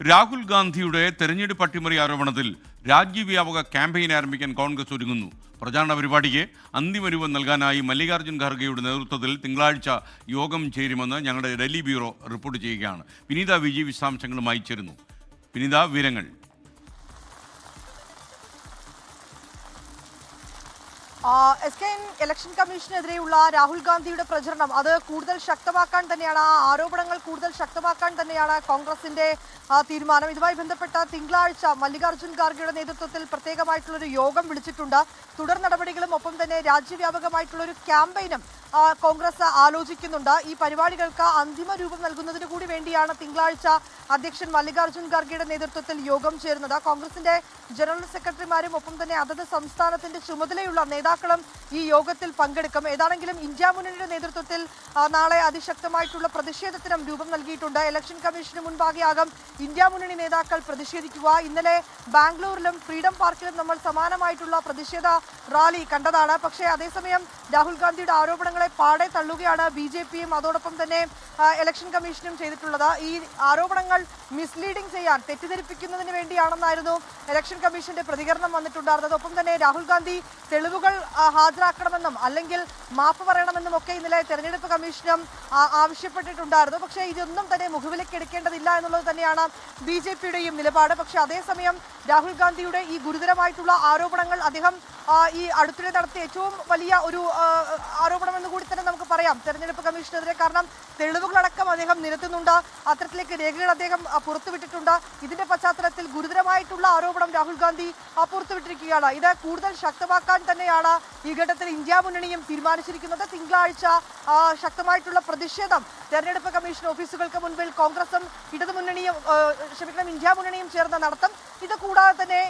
രാഹുൽ ഗാന്ധിയുടെ തെരഞ്ഞെടുപ്പ് അട്ടിമറി ആരോപണത്തിൽ രാജ്യവ്യാപക ക്യാമ്പയിൻ ആരംഭിക്കാൻ കോൺഗ്രസ് ഒരുങ്ങുന്നു. പ്രചാരണ പരിപാടിക്ക് അന്തിമ രൂപം നൽകാനായി മല്ലികാർജ്ജുൻ ഖാർഗെയുടെ നേതൃത്വത്തിൽ തിങ്കളാഴ്ച യോഗം ചേരുമെന്ന് ഞങ്ങളുടെ ഡൽഹി ബ്യൂറോ റിപ്പോർട്ട് ചെയ്യുകയാണ്. വിനീത വിജി വിശദാംശങ്ങളുമായി ചേരുന്നു. വിനീത, വിവരങ്ങൾ. ഇലക്ഷൻ കമ്മീഷനെതിരെയുള്ള രാഹുൽ ഗാന്ധിയുടെ പ്രചരണം അത് കൂടുതൽ ശക്തമാക്കാൻ തന്നെയാണ്, ആ ആരോപണങ്ങൾ കൂടുതൽ ശക്തമാക്കാൻ തന്നെയാണ് കോൺഗ്രസിന്റെ തീരുമാനം. ഇതുമായി ബന്ധപ്പെട്ട തിങ്കളാഴ്ച മല്ലികാർജ്ജുൻ ഖാർഗെയുടെ നേതൃത്വത്തിൽ പ്രത്യേകമായിട്ടുള്ളൊരു യോഗം വിളിച്ചിട്ടുണ്ട്. തുടർ നടപടികളും ഒപ്പം തന്നെ രാജ്യവ്യാപകമായിട്ടുള്ളൊരു ക്യാമ്പയിനും കോൺഗ്രസ് ആലോചിക്കുന്നുണ്ട്. ഈ പരിപാടികൾക്ക് അന്തിമ രൂപം നൽകുന്നതിന് കൂടി വേണ്ടിയാണ് തിങ്കളാഴ്ച അധ്യക്ഷൻ മല്ലികാർജ്ജുൻ ഖാർഗെയുടെ നേതൃത്വത്തിൽ യോഗം ചേരുന്നത്. കോൺഗ്രസിന്റെ ജനറൽ സെക്രട്ടറിമാരും ഒപ്പം തന്നെ അതത് സംസ്ഥാനത്തിന്റെ ചുമതലയുള്ള നേതാക്കളും ഈ യോഗത്തിൽ പങ്കെടുക്കും. ഏതാണെങ്കിലും ഇന്ത്യ മുന്നണിയുടെ നേതൃത്വത്തിൽ നാളെ അതിശക്തമായിട്ടുള്ള പ്രതിഷേധത്തിനും രൂപം നൽകിയിട്ടുണ്ട്. ഇലക്ഷൻ കമ്മീഷന് മുൻപാകെയാകും ഇന്ത്യ മുന്നണി നേതാക്കൾ പ്രതിഷേധിക്കുക. ഇന്നലെ ബാംഗ്ലൂരിലും ഫ്രീഡം പാർക്കിലും നമ്മൾ സമാനമായിട്ടുള്ള പ്രതിഷേധ റാലി കണ്ടതാണ്. പക്ഷേ അതേസമയം രാഹുൽ ഗാന്ധിയുടെ ആരോപണങ്ങളെ പാടെ തള്ളുകയാണ് BJPയും അതോടൊപ്പം തന്നെ ഇലക്ഷൻ കമ്മീഷനും ചെയ്തിട്ടുള്ളത്. ഈ ആരോപണങ്ങൾ മിസ്ലീഡിംഗ് ചെയ്യാൻ, തെറ്റിദ്ധരിപ്പിക്കുന്നതിന് വേണ്ടിയാണെന്നായിരുന്നു ഇലക്ഷൻ കമ്മീഷന്റെ പ്രതികരണം വന്നിട്ടുണ്ടായിരുന്നത്. ഒപ്പം തന്നെ രാഹുൽ ഗാന്ധി തെളിവുകൾ ഹാജരാക്കണമെന്നും അല്ലെങ്കിൽ മാപ്പ് പറയണമെന്നും ഒക്കെ ഇന്നലെ തെരഞ്ഞെടുപ്പ് കമ്മീഷനും ആവശ്യപ്പെട്ടിട്ടുണ്ടായിരുന്നു. പക്ഷേ ഇതൊന്നും തന്നെ മുഖവിലേക്ക് എടുക്കേണ്ടതില്ല എന്നുള്ളത് തന്നെയാണ് BJPയുടെയും നിലപാട്. പക്ഷേ അതേസമയം രാഹുൽ ഗാന്ധിയുടെ ഈ ഗുരുതരമായിട്ടുള്ള ആരോപണങ്ങൾ അദ്ദേഹം ഈ അടുത്തിടെ നടത്തിയ ഏറ്റവും വലിയ ഒരു ആരോപണമെന്ന് കൂടി തന്നെ നമുക്ക് പറയാം തെരഞ്ഞെടുപ്പ് കമ്മീഷനെതിരെ. കാരണം തെളിവുകളടക്കം അദ്ദേഹം നിരത്തുന്നുണ്ട്, അത്തരത്തിലേക്ക് രേഖകൾ അദ്ദേഹം പുറത്തുവിട്ടിട്ടുണ്ട്. ഇതിന്റെ പശ്ചാത്തലത്തിൽ ഗുരുതരമായിട്ടുള്ള ആരോപണം രാഹുൽ ഗാന്ധി പുറത്തുവിട്ടിരിക്കുകയാണ്. ഇത് കൂടുതൽ ശക്തമാക്കാൻ തന്നെയാണ് ഈ ഘട്ടത്തിൽ ഇന്ത്യ മുന്നണിയും തീരുമാനിച്ചിരിക്കുന്നത്. തിങ്കളാഴ്ച ശക്തമായിട്ടുള്ള പ്രതിഷേധം തെരഞ്ഞെടുപ്പ് കമ്മീഷൻ ഓഫീസുകൾക്ക് മുൻപിൽ കോൺഗ്രസും ഇന്ത്യ മുന്നണിയും ചേർന്ന് നടത്തും. ഇത് കൂടാതെ തന്നെ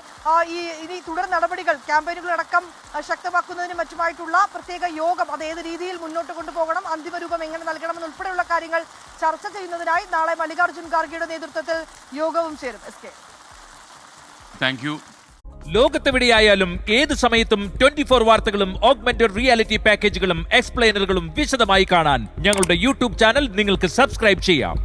ഇനി തുടർ നടപടികൾ, ക്യാമ്പയിനുകളടക്കം ശക്തമാക്കുന്നതിനും മറ്റുമായിട്ടുള്ള പ്രത്യേക യോഗം അത് ഏത് രീതിയിൽ മുന്നോട്ട് കൊണ്ടുപോകണം, അന്തിമ രൂപം എങ്ങനെ നൽകണമെന്ന് ഉൾപ്പെടെയുള്ള കാര്യങ്ങൾ ചർച്ച ചെയ്യുന്നതിനായി നാളെ മല്ലികാർജ്ജുൻ ഖാർഗെയുടെ നേതൃത്വത്തിൽ യോഗവും ചേരും. Thank you. ലോകത്തെവിടെയായാലും ഏത് സമയത്തും 24 വാർത്തകളും ഓഗ്മെന്റഡ് റിയാലിറ്റി പാക്കേജുകളും എക്സ്പ്ലെയിനറുകളും വിശദമായി കാണാൻ ഞങ്ങളുടെ യൂട്യൂബ് ചാനൽ നിങ്ങൾക്ക് സബ്സ്ക്രൈബ് ചെയ്യാം.